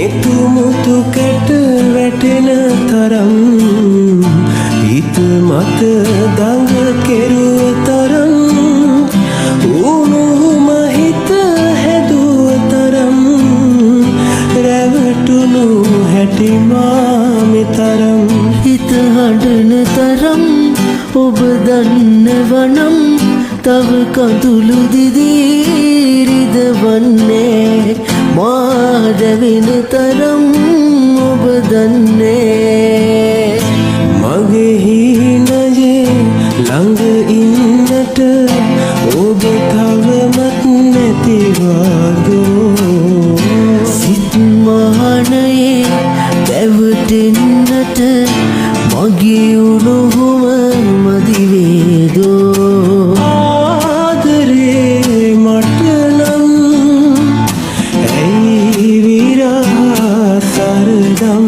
එතුමුතු කැට වැටෙන තරම් හිත මත දඟ කෙරුව තරම් උණුහුම හිත හැදුව තරම් රැවටුණු හැටි මාමෙ තරම් හිත හඬන තරම් ඔබ දන්නවනම් තව කඳුළු දිදී රිදවන්නේ මා දැවෙන තරම් ඔබ දන්නේ මගේ හීනයේ ළඟ ඉන්නට ඔබ තවමත් නැතිවාදෝ සිත් මහනයේ පැවටෙන්නට මගේ උණුහුම මදිවේදෝ ආදරේ මට නම් ඇයි විරහ සරදම්